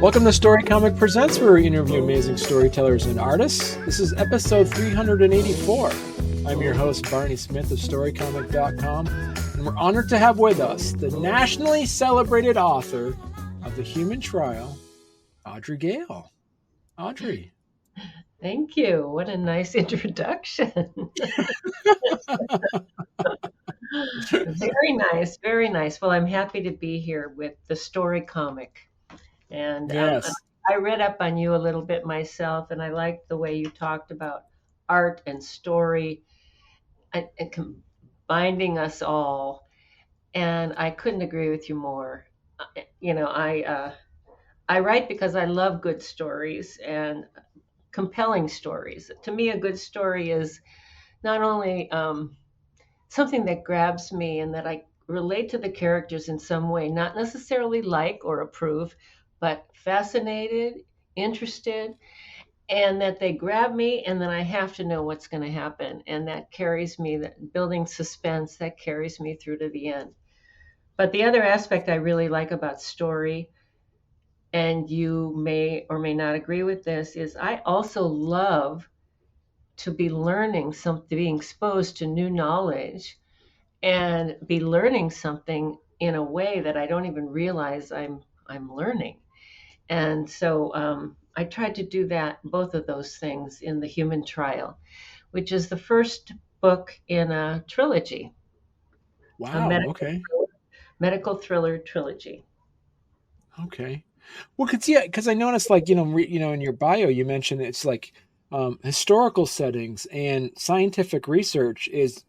Welcome to Storycomic Presents, where we interview amazing storytellers and artists. This is episode 384. I'm your host, Barney Smith of Storycomic.com, and we're honored to have with us the nationally celebrated author of The Human Trial, Audrey Gale. Audrey. Thank you. What a nice introduction. Very nice, very nice. Well, I'm happy to be here with the Storycomic. And yes. I read up on you a little bit myself, and I liked the way you talked about art and story and combining us all. And I couldn't agree with you more. I write because I love good stories and compelling stories. To me, a good story is not only something that grabs me and that I relate to the characters in some way, not necessarily like or approve, but fascinated, interested, and that they grab me, and then I have to know what's going to happen. And that carries me, that building suspense, that carries me through to the end. But the other aspect I really like about story, and you may or may not agree with this, is I also love to be learning something, being exposed to new knowledge, and be learning something in a way that I don't even realize I'm learning. And so I tried to do that, both of those things, in The Human Trial, which is the first book in a trilogy. Wow. Medical thriller trilogy. Okay. Well, because I noticed, like, in your bio, you mentioned it's like historical settings and scientific research is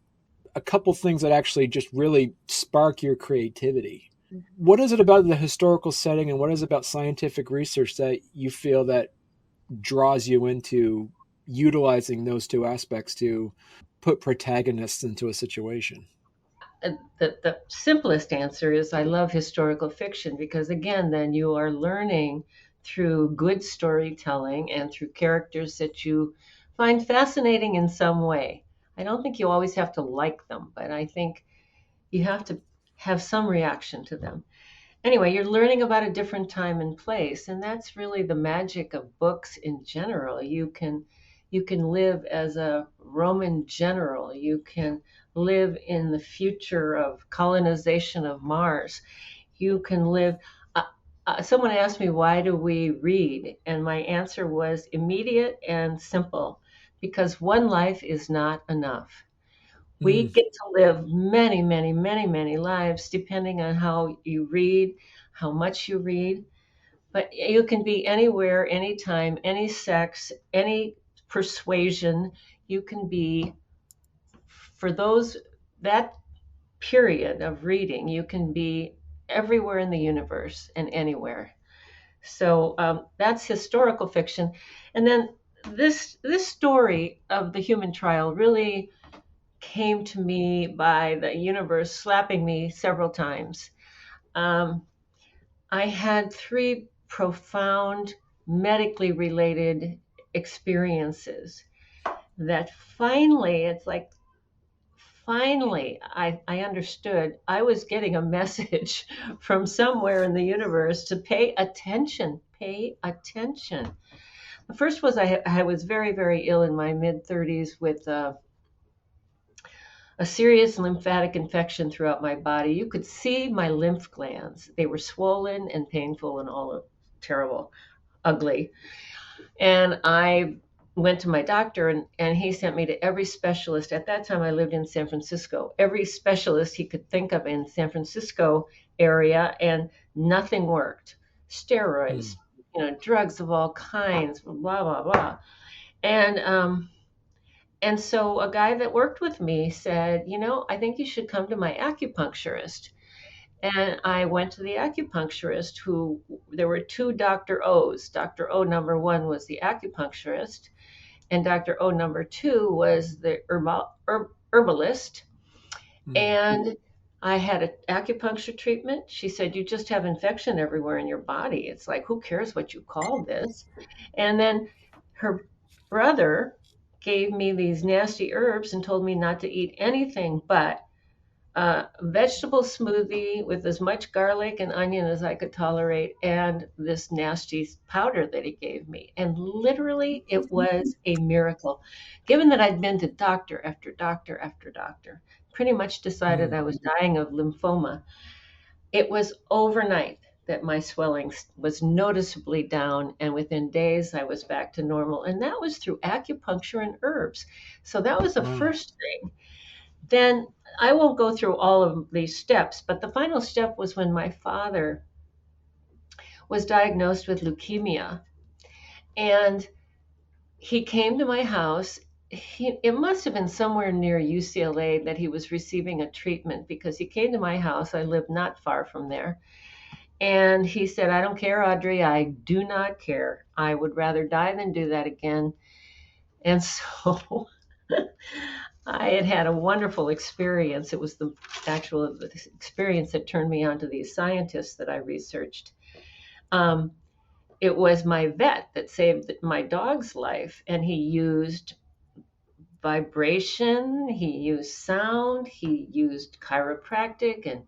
a couple things that actually just really spark your creativity. What is it about the historical setting and what is it about scientific research that you feel that draws you into utilizing those two aspects to put protagonists into a situation? The simplest answer is I love historical fiction because, again, then you are learning through good storytelling and through characters that you find fascinating in some way. I don't think you always have to like them, but I think you have to have some reaction to them. Anyway, you're learning about a different time and place, and that's really the magic of books in general. You can live as a Roman general. You can live in the future of colonization of Mars. You can live. Someone asked me, why do we read? And my answer was immediate and simple, because one life is not enough. We get to live many, many, many, many lives depending on how you read, how much you read. But you can be anywhere, anytime, any sex, any persuasion. You can be, for that period of reading, you can be everywhere in the universe and anywhere. So that's historical fiction. And then this story of The Human Trial really came to me by the universe slapping me several times. I had 3 profound medically related experiences that finally I understood I was getting a message from somewhere in the universe to pay attention. The first was I was very, very ill in my mid-30s with a serious lymphatic infection throughout my body. You could see my lymph glands. They were swollen and painful and all terrible, ugly. And I went to my doctor and he sent me to every specialist. At that time, I lived in San Francisco. Every specialist he could think of in San Francisco area, and nothing worked. Steroids, drugs of all kinds, blah, blah, blah. And so a guy that worked with me said, I think you should come to my acupuncturist. And I went to the acupuncturist there were 2 Dr. O's. Dr. O number 1 was the acupuncturist, and Dr. O number 2 was the herbalist. And I had an acupuncture treatment. She said, "You just have infection everywhere in your body." It's like, who cares what you call this? And then her brother gave me these nasty herbs and told me not to eat anything but vegetable smoothie with as much garlic and onion as I could tolerate, and this nasty powder that he gave me. And literally, it was a miracle. Given that I'd been to doctor after doctor after doctor, pretty much decided Mm. I was dying of lymphoma, it was overnight that my swelling was noticeably down, and within days I was back to normal. And that was through acupuncture and herbs. So that was the Wow. first thing. Then I won't go through all of these steps, but the final step was when my father was diagnosed with leukemia. And he came to my house. It must have been somewhere near UCLA that he was receiving a treatment, because he came to my house. I lived not far from there. And he said, "I don't care, Audrey. I do not care. I would rather die than do that again." And so I had had a wonderful experience. It was the actual experience that turned me on to these scientists that I researched. Um, it was my vet that saved my dog's life, and he used vibration, he used sound, he used chiropractic and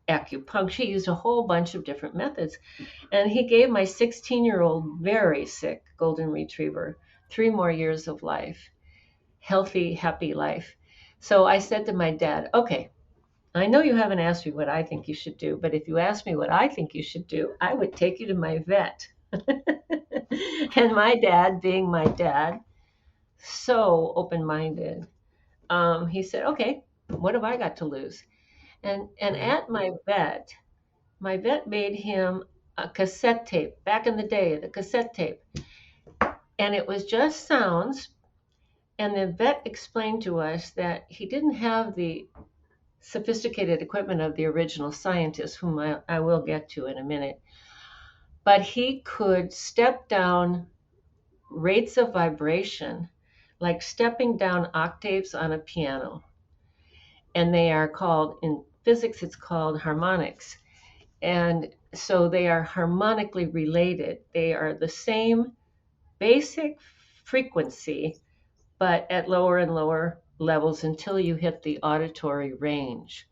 acupuncture. He used a whole bunch of different methods. And he gave my 16-year-old, very sick golden retriever 3 more years of life, healthy, happy life. So I said to my dad, "Okay, I know you haven't asked me what I think you should do, but if you asked me what I think you should do, I would take you to my vet." And my dad, being my dad, so open minded, he said, "Okay, what have I got to lose?" And Right. at my vet made him a cassette tape. Back in the day, the cassette tape, and it was just sounds. And the vet explained to us that he didn't have the sophisticated equipment of the original scientists, whom I will get to in a minute, but he could step down rates of vibration, like stepping down octaves on a piano. And they are called, in physics, it's called harmonics. And so they are harmonically related. They are the same basic frequency, but at lower and lower levels until you hit the auditory range.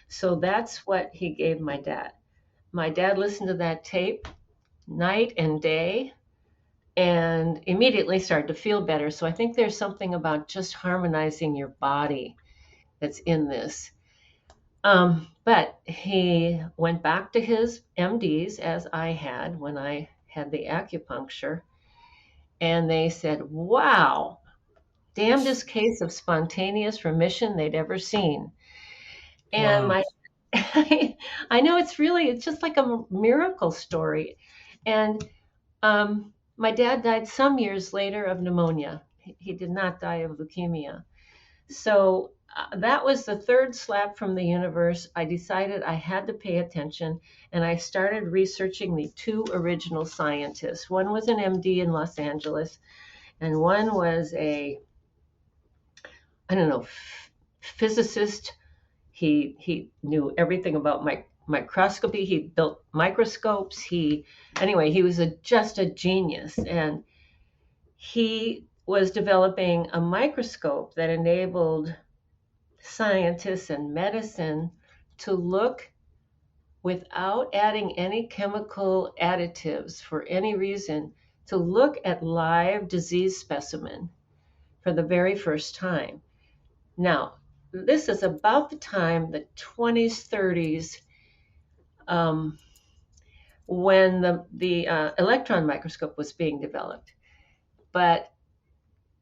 So that's what he gave my dad. My dad listened to that tape night and day and immediately started to feel better. So I think there's something about just harmonizing your body that's in this. But he went back to his MDs, as I had when I had the acupuncture, and they said, "Wow, damnedest case of spontaneous remission they'd ever seen." And Wow. my I know, it's just like a miracle story. And my dad died some years later of pneumonia. He did not die of leukemia. So that was the third slap from the universe. I decided I had to pay attention, and I started researching the two original scientists. One was an MD in Los Angeles, and one was I don't know, physicist. He knew everything about microscopy. He built microscopes. He was just a genius, and he was developing a microscope that enabled scientists and medicine to look without adding any chemical additives for any reason, to look at live disease specimen for the very first time. Now, this is about the time, the 20s, 30s, um, when the electron microscope was being developed. But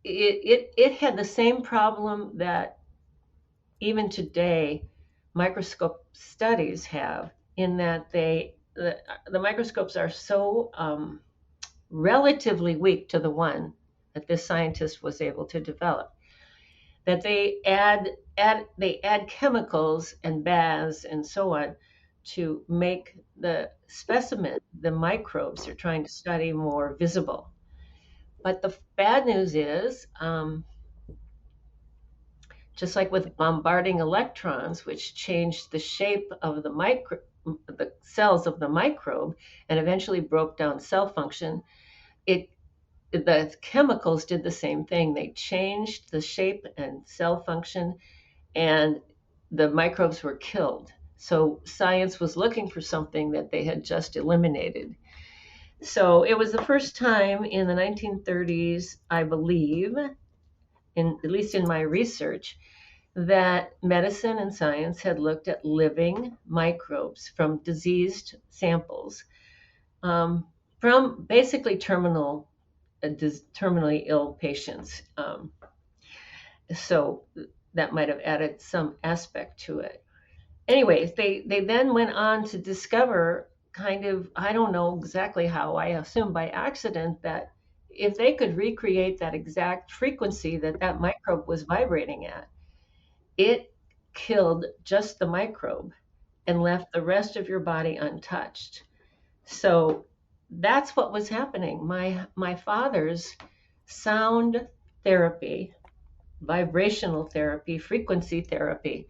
it had the same problem that even today microscope studies have, in that the microscopes are so relatively weak to the one that this scientist was able to develop, that they add chemicals and baths and so on to make the specimen, the microbes they're trying to study, more visible. But the bad news is, just like with bombarding electrons, which changed the shape of the cells of the microbe and eventually broke down cell function. It the chemicals did the same thing. They changed the shape and cell function, and the microbes were killed. So science was looking for something that they had just eliminated. So it was the first time in the 1930s, I believe, at least in my research, that medicine and science had looked at living microbes from diseased samples, from basically terminally ill patients. So that might have added some aspect to it. Anyways, they then went on to discover, kind of, I don't know exactly how, I assume by accident, that if they could recreate that exact frequency that that microbe was vibrating at, it killed just the microbe and left the rest of your body untouched. So that's what was happening. My father's sound therapy, vibrational therapy, frequency therapy,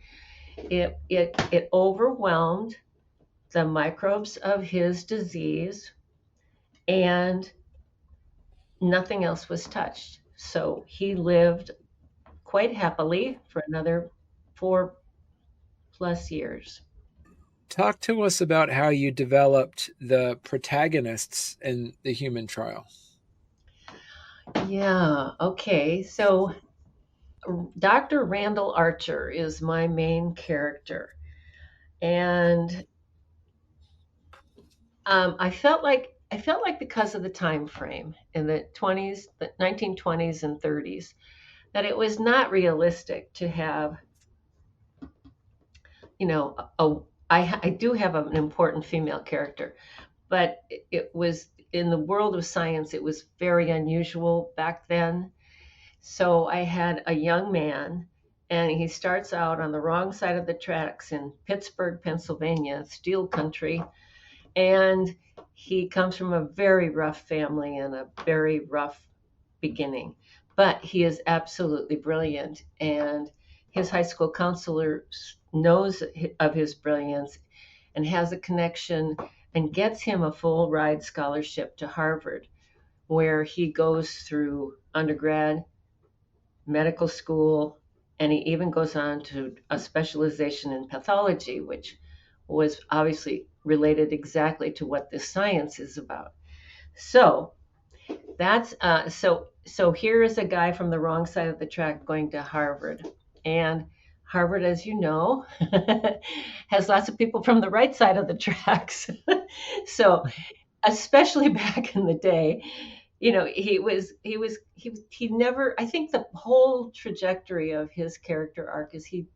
it overwhelmed the microbes of his disease, and nothing else was touched. So he lived quite happily for another 4+ years. Talk to us about how you developed the protagonists in the human trial. Yeah, okay. So Dr. Randall Archer is my main character. And I felt like because of the time frame in the 20s, the 1920s and 30s, that it was not realistic to have, I do have an important female character, but it was in the world of science, it was very unusual back then. So I had a young man, and he starts out on the wrong side of the tracks in Pittsburgh, Pennsylvania, steel country, and he comes from a very rough family and a very rough beginning. But he is absolutely brilliant, and his high school counselor knows of his brilliance and has a connection and gets him a full ride scholarship to Harvard, where he goes through undergrad, medical school, and he even goes on to a specialization in pathology, which was obviously related exactly to what this science is about. So that's so here is a guy from the wrong side of the track going to Harvard, and Harvard, as you know, has lots of people from the right side of the tracks. So especially back in the day, he never, I think the whole trajectory of his character arc is he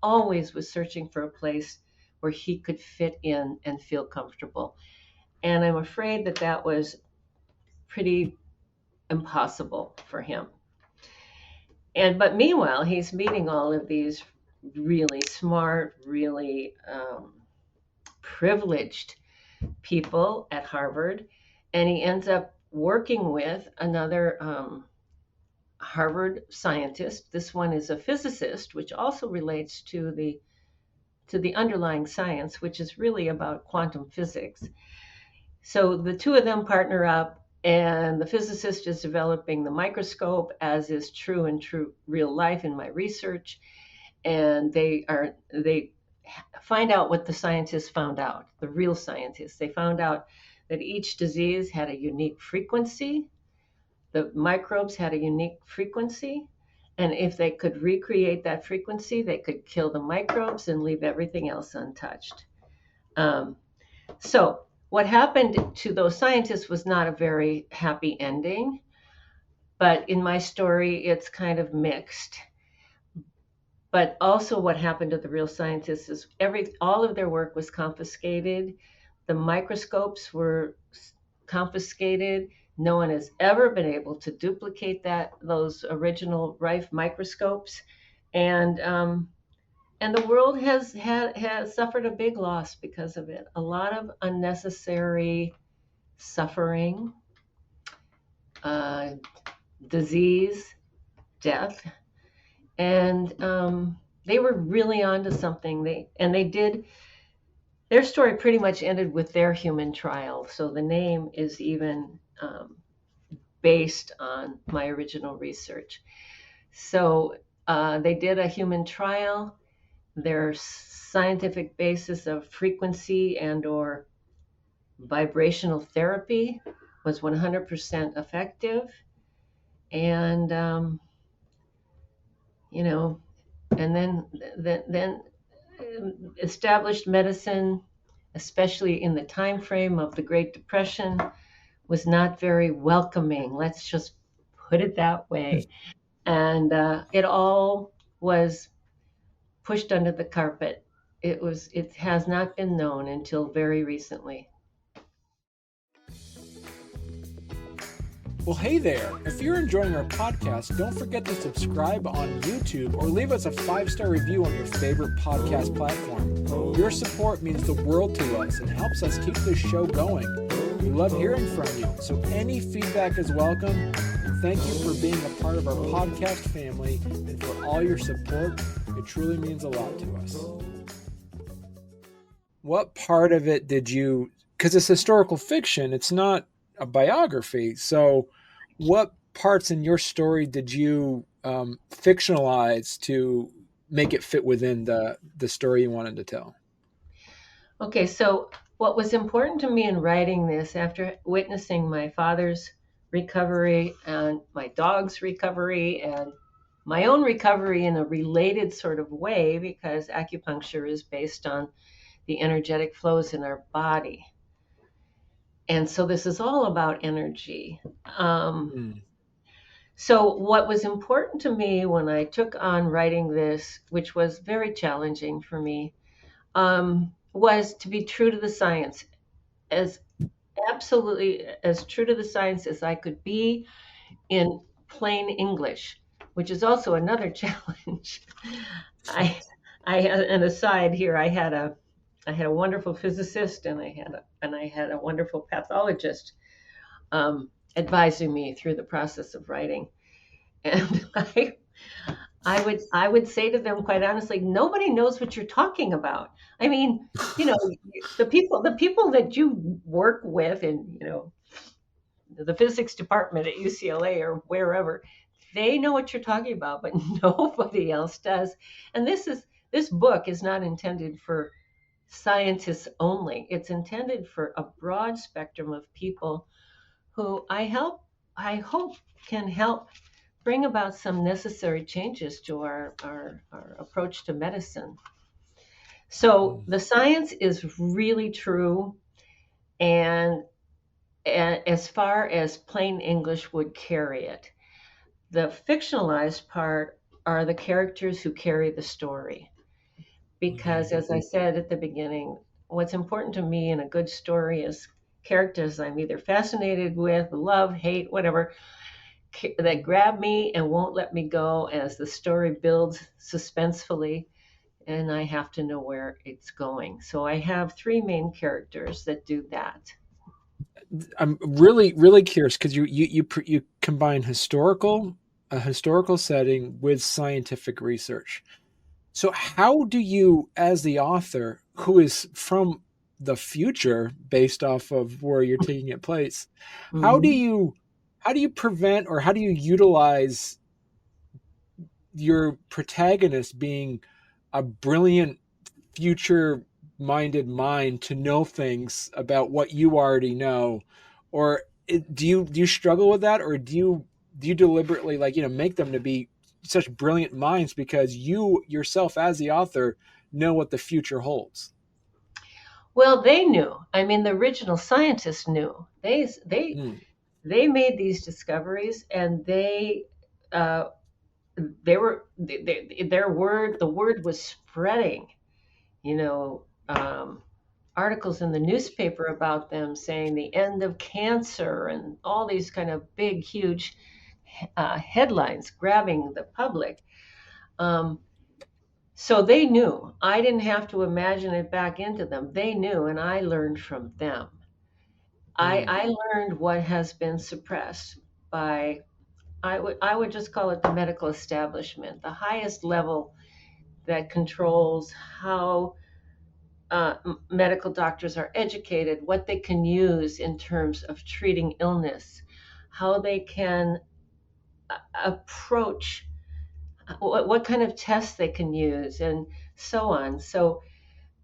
always was searching for a place where he could fit in and feel comfortable. And I'm afraid that that was pretty impossible for him. But meanwhile, he's meeting all of these really smart, really privileged people at Harvard, and he ends up working with another Harvard scientist. This one is a physicist, which also relates to the underlying science, which is really about quantum physics. So the two of them partner up, and the physicist is developing the microscope, as is true in true real life in my research. And they find out what the scientists found out, the real scientists. They found out that each disease had a unique frequency. The microbes had a unique frequency. And if they could recreate that frequency, they could kill the microbes and leave everything else untouched. Um, so, what happened to those scientists was not a very happy ending. But in my story, it's kind of mixed. But also, what happened to the real scientists is all of their work was confiscated. The microscopes were confiscated. No one has ever been able to duplicate those original Rife microscopes, and the world has suffered a big loss because of it. A lot of unnecessary suffering, uh, disease, death, and they were really onto something. They did their story pretty much ended with their human trial, so the name is even based on my original research. So they did a human trial. Their scientific basis of frequency and or vibrational therapy was 100% effective, and you know, and then established medicine, especially in the time frame of the Great Depression, was not very welcoming. Let's just put it that way. And it all was pushed under the carpet. It has not been known until very recently. Well, hey there. If you're enjoying our podcast, don't forget to subscribe on YouTube or leave us a 5-star review on your favorite podcast platform. Your support means the world to us and helps us keep this show going. We love hearing from you, so any feedback is welcome. And thank you for being a part of our podcast family and for all your support. It truly means a lot to us. What part of it did you, because it's historical fiction, it's not a biography, so what parts in your story did you fictionalize to make it fit within the story you wanted to tell? Okay, so what was important to me in writing this after witnessing my father's recovery and my dog's recovery and my own recovery in a related sort of way, because acupuncture is based on the energetic flows in our body. And so this is all about energy. Mm. So, what was important to me when I took on writing this, which was very challenging for me, was to be true to the science, as absolutely as true to the science as I could be in plain English, which is also another challenge. I, I had an aside here. I had a wonderful physicist, and I had a wonderful pathologist advising me through the process of writing. And I would say to them quite honestly, nobody knows what you're talking about. I mean, you know, the people that you work with in, the physics department at UCLA or wherever, they know what you're talking about, but nobody else does. And this book is not intended for scientists only. It's intended for a broad spectrum of people who I hope can help bring about some necessary changes to our approach to medicine. So Mm. the science is really true, and as far as plain English would carry it. The fictionalized part are the characters who carry the story. Mm-hmm. Because, as I said at the beginning, what's important to me in a good story is characters I'm either fascinated with, love, hate, whatever, that grab me and won't let me go as the story builds suspensefully, and I have to know where it's going. So I have three main characters that do that. I'm really curious because you combine a historical setting with scientific research. So how do you, as the author who is from the future based off of where you're taking it place, how do Mhm. you how do you prevent or how do you utilize your protagonist being a brilliant future minded mind to know things about what you already know, or do you struggle with that, or do you deliberately, like, make them to be such brilliant minds because you yourself as the author know what the future holds? Well, they knew. I mean, the original scientists knew. Mm. They made these discoveries, and uh, their word. The word was spreading. You know, articles in the newspaper about them saying the end of cancer and all these kind of big, huge headlines grabbing the public. Um, so they knew. I didn't have to imagine it back into them. They knew, and I learned from them. Mm. I learned what has been suppressed by I would just call it the medical establishment, the highest level that controls how medical doctors are educated, what they can use in terms of treating illness, how they can approach what kind of tests they can use, and so on. So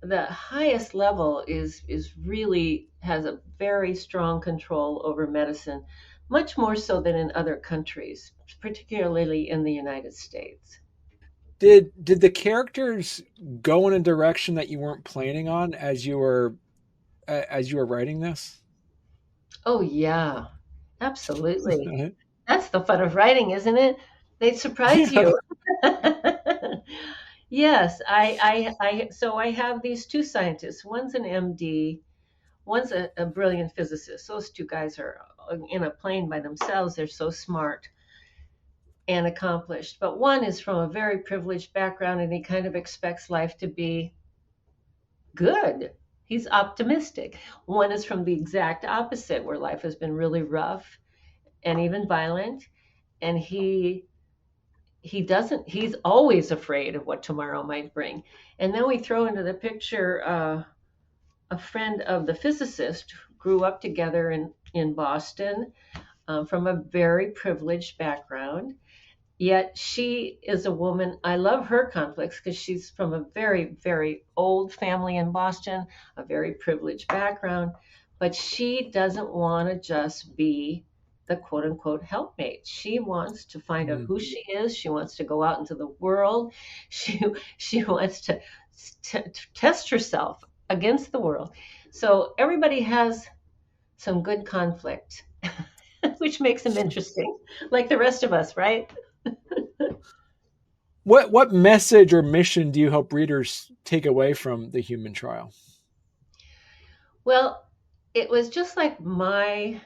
the highest level is really has a very strong control over medicine, much more so than in other countries, particularly in the United States. Did the characters go in a direction that you weren't planning on as you were writing this? Oh yeah, absolutely. That's the fun of writing, isn't it? They surprise Yeah. you. Yes, so I have these two scientists. One's an MD, one's a brilliant physicist. Those two guys are in a plane by themselves. They're so smart and accomplished. But one is from a very privileged background and he kind of expects life to be good. He's optimistic. One is from the exact opposite, where life has been really rough and even violent. And he's always afraid of what tomorrow might bring. And then we throw into the picture a friend of the physicist who grew up together in Boston, from a very privileged background. Yet she is a woman. I love her conflicts because she's from a very, very old family in Boston, a very privileged background, but she doesn't want to just be the quote unquote helpmate. She wants to find out Mm. who she is. She wants to go out into the world. She she wants to test herself against the world. So everybody has some good conflict, which makes them interesting, like the rest of us, right? What message or mission do you hope readers take away from the human trial? Well, it was just like my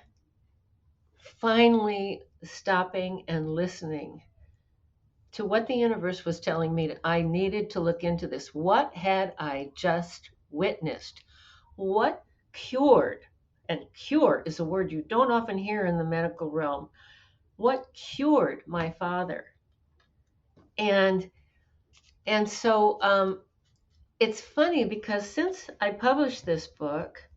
finally stopping and listening to what the universe was telling me that I needed to look into this. What had I just witnessed? What cured? And cure is a word you don't often hear in the medical realm. What cured my father? And so it's funny because since I published this book,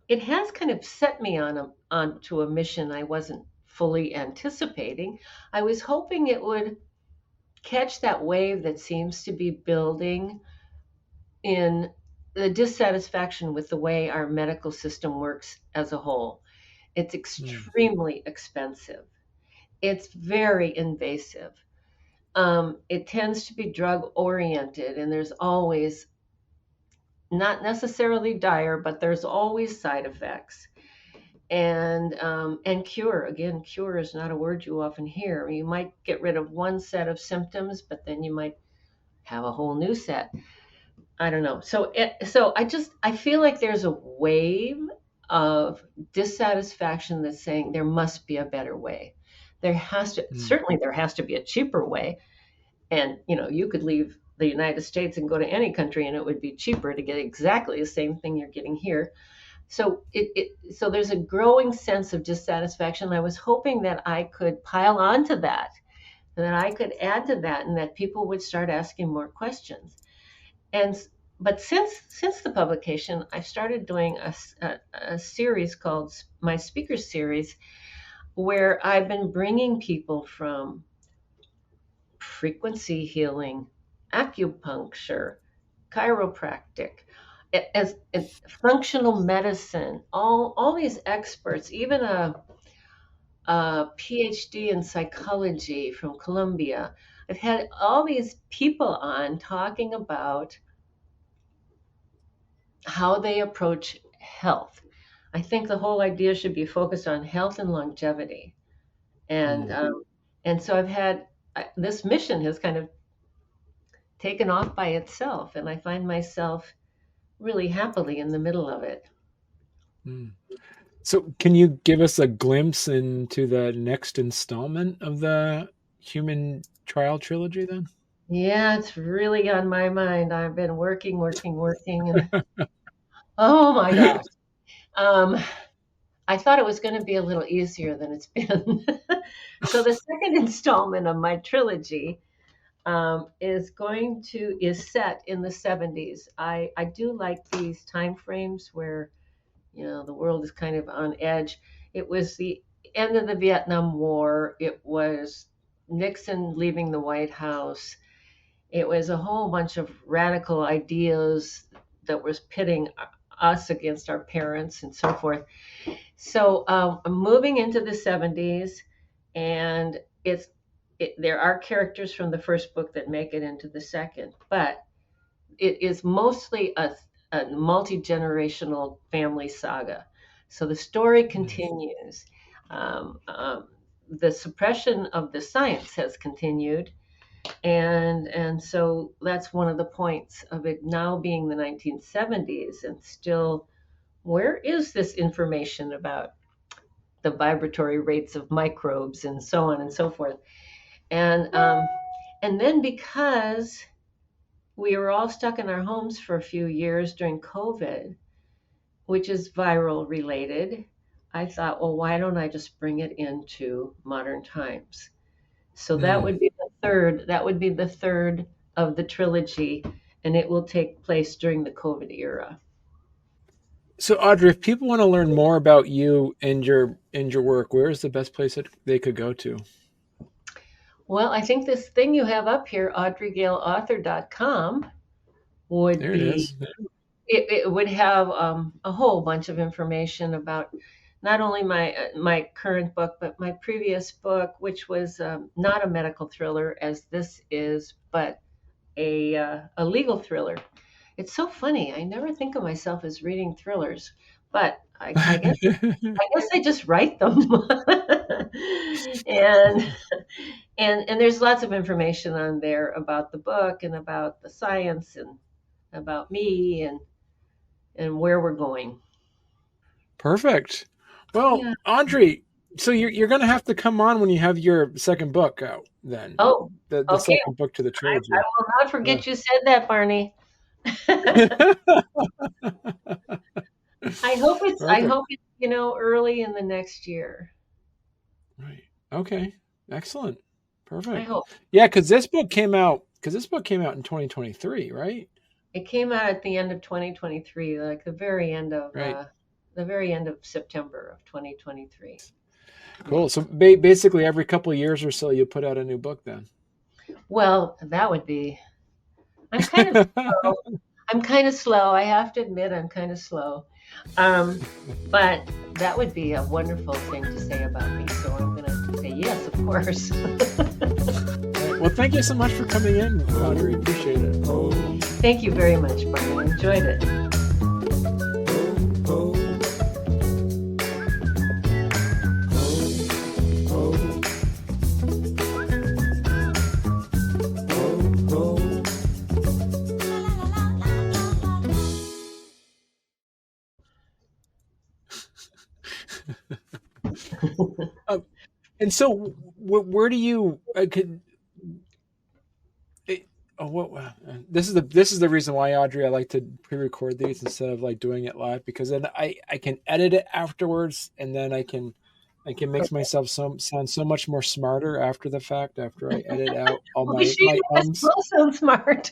it has kind of set me onto a mission I wasn't fully anticipating. I was hoping it would catch that wave that seems to be building in the dissatisfaction with the way our medical system works as a whole. It's Mm. extremely expensive. It's very invasive. It tends to be drug oriented, and there's always not necessarily dire, but there's always side effects. And cure, again, cure is not a word you often hear. You might get rid of one set of symptoms, but then you might have a whole new set. I don't know. So I feel like there's a wave of dissatisfaction that's saying there must be a better way. Mm. Certainly there has to be a cheaper way. And you could leave the United States and go to any country and it would be cheaper to get exactly the same thing you're getting here. So there's a growing sense of dissatisfaction. I was hoping that I could pile onto that, and that I could add to that, and that people would start asking more questions. And but since the publication, I started doing a series called my speaker series, where I've been bringing people from frequency healing, acupuncture, chiropractic, as functional medicine, all these experts, even a PhD in psychology from Columbia. I've had all these people on talking about how they approach health. I think the whole idea should be focused on health and longevity, and Mm. um, and so I've had this mission has kind of taken off by itself, and I find myself really happily in the middle of it. Mm. So, can you give us a glimpse into the next installment of the human trial trilogy then? Yeah, it's really on my mind. I've been working, working, working, and oh my gosh. Um, I thought it was going to be a little easier than it's been. So the second installment of my trilogy is set in the 70s. I do like these time frames where the world is kind of on edge. It was the end of the Vietnam War. It was Nixon leaving the White House. It was a whole bunch of radical ideas that was pitting us against our parents and so forth. So I'm moving into the 70s, and there are characters from the first book that make it into the second, but it is mostly a multi-generational family saga. So the story continues. The suppression of the science has continued, and so that's one of the points of it now being the 1970s, and still, where is this information about the vibratory rates of microbes and so on and so forth? And then, because we were all stuck in our homes for a few years during COVID, which is viral related, I thought, well, why don't I just bring it into modern times? So that Mm. would be the third. That would be the third of the trilogy, and it will take place during the COVID era. So, Audrey, if people want to learn more about you and your work, where's the best place that they could go to? Well, I think this thing you have up here, audreygaleauthor.com, would There it be is. it would have a whole bunch of information about not only my current book, but my previous book, which was not a medical thriller as this is, but a legal thriller. It's so funny. I never think of myself as reading thrillers, but I guess I just write them. and and there's lots of information on there about the book and about the science and about me and where we're going. Perfect. Well, Yeah. Audrey, so you're going to have to come on when you have your second book out. Then Oh, the okay. second book to the I trilogy. will not Yeah. forget you said that, Barney. I Perfect. hope it's early in the next year. Right. Okay. Excellent. I Perfect. hope. Yeah, because this book came out. Because this book came out in 2023, right? It came out at the end of 2023, like Right. the very end of September of 2023. Yeah. Cool. So basically, every couple of years or so, you put out a new book. Then. Well, that would be. I'm kind of slow. I'm kind of slow. I have to admit, I'm kind of slow. Um, but that would be a wonderful thing to say about me. So I'm going to say yes, of course. Right. Well, thank you so much for coming in, Audrey. Appreciate it. Thank you very much, Barney. I enjoyed it. Um, and so, where do you could? It, oh, this is the reason why, Audrey, I like to pre-record these instead of like doing it live, because then I can edit it afterwards, and then I can make myself sound so much more smarter after the fact after I edit out all Well, be sure my you make us ums. both sound smart.